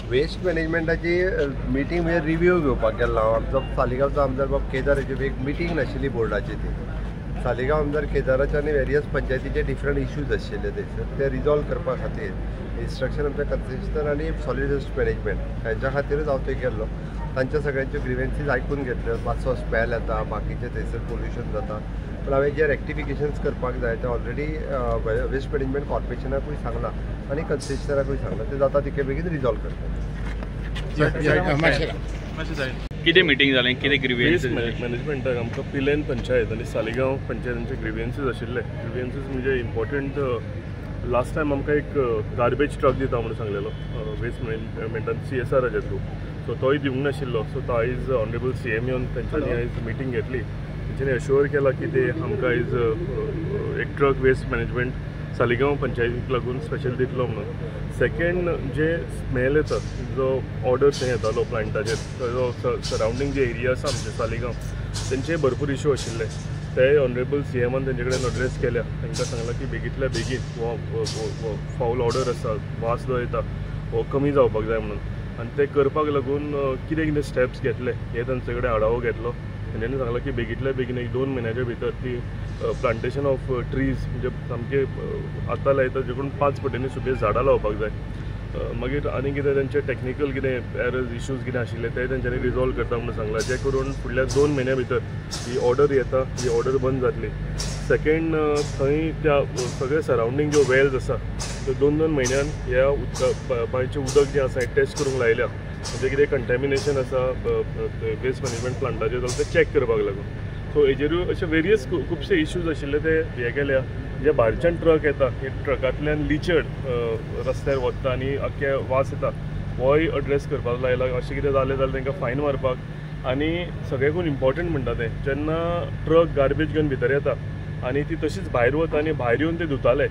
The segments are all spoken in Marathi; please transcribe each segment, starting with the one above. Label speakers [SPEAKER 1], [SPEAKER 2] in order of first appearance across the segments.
[SPEAKER 1] वेस्ट मॅनेजमेंटाची मिटींग म्हणजे रिव्ह्यू घेवपाक गेल्लो हांव. आमचो सालिगांवचो आमदार बाब केदार हेची एक मिटींग नाशिल्ली बोर्डाची ती. सालिगांव आमदार केदाराचे आनी वेरियस पंचायतीचे डिफरंट इश्यूज आशिल्ले थंयसर ते रिजॉल्व करपा खातीर इन्स्ट्रक्शन आमच्या कन्सेशनर आनी सॉलिड वेस्ट मॅनेजमेंट हांच्या खातीरच हांव थंय गेल्लो. तांच्या सगळ्यांच्यो ग्रिवेन्सीज आयकून घेतल्यो. मातसो स्पॅल येता, बाकीचे थंयसर पोल्युशन जाता, पण हांवें जे रेक्टिफिकेशन्स करपाक जाय ते ऑलरेडी वेस्ट मॅनेजमेंट कॉर्पोरेशनाकूय सांगलां आनी कन्सेशनराकूय सांगलां. ते जाता तितके बेगीन रिजॉल्व करता.
[SPEAKER 2] कितें मिटींग जालें, कितें ग्रिवियन्स
[SPEAKER 3] मॅनेजमेंटाक आमकां पिलेन पंचायत आनी सालिगांव पंचायतींचे ग्रिवियन्सीस आशिल्ले. ग्रिवियन्सीस म्हणजे इम्पॉर्टंट. लास्ट टायम आमकां एक गार्बेज ट्रक दिता म्हणून सांगलेलो वेस्ट मॅनेजमेंटान CSRच्या थ्रू. सो तोय दिवंक नाशिल्लो. सो तो आयज ऑनरेबल CM येवन तेंच्यांनी आयज मिटींग घेतली. तेंच्यांनी अश्युअर केला की ते आमकां आयज एक ट्रक वेस्ट मॅनेजमेंट सालिगांव पंचायतीक लागून स्पेशल दितलो म्हणून. सेकेंड जे स्मेल येता जो ऑर्डर थंय येतालो प्लांटाचेर जो सरावंडींग जे एरिया आसा आमचे सालिगांव तेंचे भरपूर इश्यू आशिल्ले. ते ऑनरेबल CMन तेंचे कडेन एड्रेस केल्या. तांकां सांगलां की बेगींतल्या बेगीन हो फावल ऑर्डर आसा, वास जो येता हो कमी जावपाक जाय म्हणून. आनी ते करपाक लागून कितें कितें स्टेप्स घेतले हे तांचे कडेन आढावो घेतलो. तेंच्यांनी सांगलां की बेगींतल्या बेगीन 1-2 म्हयन्याच्या भितर ती प्लांटेशन ऑफ ट्रीज म्हणजे सामके आतां लायता जे करून 5 पटींनी सुबेज झाडां लावपाक जाय. मागीर आनी कितें तेंचे टॅक्निकल कितें एरर्स इश्यूज कितें आशिल्ले ते तेंच्यांनी रिजॉल्व करता म्हणून सांगलां. जे करून फुडल्या 2 म्हयन्या भितर ही ऑर्डर येता, ही ऑर्डर बंद जातली. सेकेंड थंय त्या सगळे सरावंडींग ज्यो वेल्स आसा त्यो 2-2 म्हयन्यान ह्या बांयचें उदक जें आसा हें टेस्ट करूंक लायल्या. म्हणजे कितें कंटॅमिनेशन आसा वेस्ट मॅनेजमेंट प्लांटाचेर जाल्यार ते चॅक करपाक लागून. सो हेजेरूय अशे वेरियस खुबशे इश्यूज आशिल्ले ते हे केल्या. जे भायरच्यान ट्रक येता हे ट्रकांतल्यान लिचड रस्त्यार वता आनी आख्खे वास येता होय एड्रेस करपाक लायला. अशें कितें जालें जाल्यार तांकां फायन मारपाक. आनी सगळ्याकून इम्पॉर्टंट म्हणटा तें जेन्ना ट्रक गार्बेज घेवन भितर येता आनी ती तशीच भायर वता आनी भायर येवन ते धुताले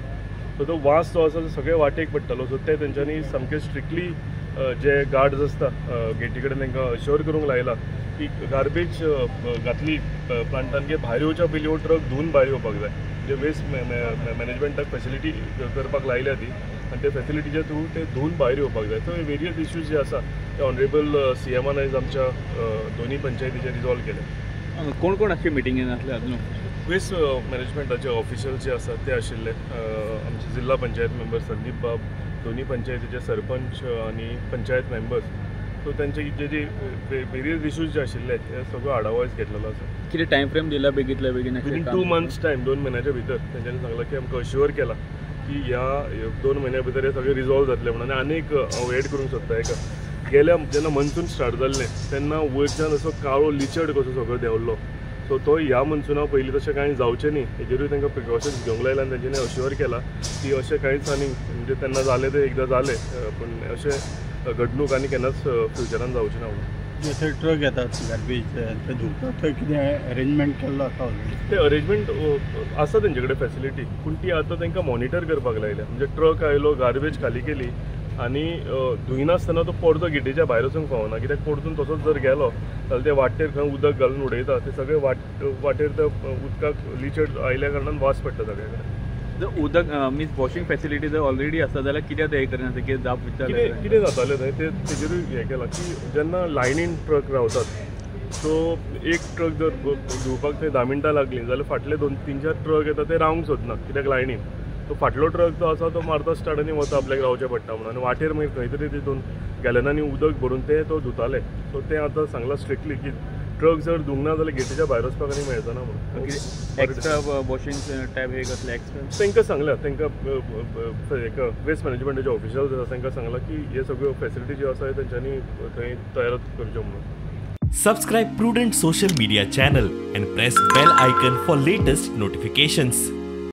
[SPEAKER 3] सो तो वास जो आसा तो सगळे वाटेक पडटालो. सो ते तेंच्यांनी सामके स्ट्रिक्टली जे गार्ड्स आसता गेटी कडेन तांकां अश्योर करूंक लायला की गार्बेज घातली प्लांटान की भायर येवच्या पयलीं हो ट्रक धुवन भायर येवपाक जाय. जे वेस्ट मॅनेजमेंटाक फेसिलिटी करपाक लायल्या ती आनी ते फेसिलिटीच्या थ्रू ते धुवन भायर येवपाक जाय. सो हे वेरियस इश्यूज जे आसा ते ऑनरेबल CMन आयज आमच्या दोनी पंचायतीचे रिजॉल्व केले.
[SPEAKER 2] कोण कोण आख्खे मिटिंगेन आसले अजून?
[SPEAKER 3] वेस्ट मॅनेजमेंटाचे ऑफिशियल जे आसा ते आशिल्ले. आमचे जिल्हा पंचायत मेंबर संदीप बाब, दोनी पंचायतीचे सरपंच आनी पंचायत मेंबर्स. सो तेंचे जे वेरियस इश्यूज जे आशिल्ले ते सगळो आढावो घेतलेलो आसा.
[SPEAKER 2] कितें टायम फ्रेम दिला बेगींतल्या बेगीन?
[SPEAKER 3] विदीन 2 months टायम, 2 म्हयन्याच्या भितर तेंच्यांनी सांगलां की आमकां अश्युअर केला की ह्या 2 म्हयन्या भितर हे सगळे रिजॉल्व जातले म्हणून. आनी आनीक हांव एड करूंक सोदता एका. गेल्या जेन्ना मन्सून स्टार्ट जाल्लें तेन्ना वयरच्यान असो काळो लिचड कसो सगळो देंवल्लो. सो तो ह्या मन्सुना पयलीं तशें कांय जावचें न्ही हेजेरूय तांकां प्रिकॉशन्स घेवंक लायला आनी तेंच्यांनी अश्युअर केला की अशें कांयच आनी म्हणजे तेन्ना जालें तें एकदां जालें पूण अशें घडणूक आनी केन्नाच फ्युचरान जावचें ना म्हणून.
[SPEAKER 4] जे ट्रक येतात गार्बेज ते धुवतात थंय कितें अरेंजमेंट केल्लो आसा ऑलरेडी?
[SPEAKER 3] ते अरेंजमेंट आसा तेंचे कडेन फेसिलिटी पूण ती आतां तांकां मॉनिटर करपाक लायल्या. म्हणजे ट्रक आयलो, गार्बेज खाली केली आनी धुयनासतना तो परतो गिटीच्या भायर वचूंक फावना. कित्याक परतून तसोच जर गेलो जाल्यार ते वाटेर खंय उदक घालून उडयता ते सगळे वाटेर त्या उदकाक लिचड आयल्या कारणान वास पडटा सगळे कडेन.
[SPEAKER 2] जर उदक मीन्स वॉशिंग फेसिलिटी जर ऑलरेडी आसा जाल्यार कित्याक ते हे करिनात? कितें जाप विचारलें
[SPEAKER 3] कितें जातालें थंय ते तेजेरूय हें केलां की जेन्ना लायनीन ट्रक रावतात सो एक ट्रक जर धुवपाक थंय 10 मिनटां लागलीं जाल्यार फाटले 2-3-4 ट्रक येता ते रावंक सोदना कित्याक लायनीन. तो फाटलो ट्रक जो आसा तो मारता स्टार्ट आनी वता आपल्याक रावचें पडटा म्हणून. आनी वाटेर मागीर खंय तरी तितून गॅलनांनी उदक भरून ते तो धुताले. सो ते आतां सांगलां स्ट्रिक्टली की ट्रक जर धुवंक ना जाल्यार गेटीच्या भायर वचपाक आनी मेळचना म्हणून.
[SPEAKER 2] एक्स्ट्रा वॉशिंग टायप हे कसले एक्स्ट्रा
[SPEAKER 3] तांकां सांगल्या तांकां वेस्ट मॅनेजमेंटाचे ऑफिशियल्स आसा तांकां सांगलां की हे सगळ्यो फेसिलिटी ज्यो आसा तेंच्यांनी थंय तयार करच्यो म्हणून.
[SPEAKER 5] Subscribe Prudent social media channel and press bell icon for latest notifications.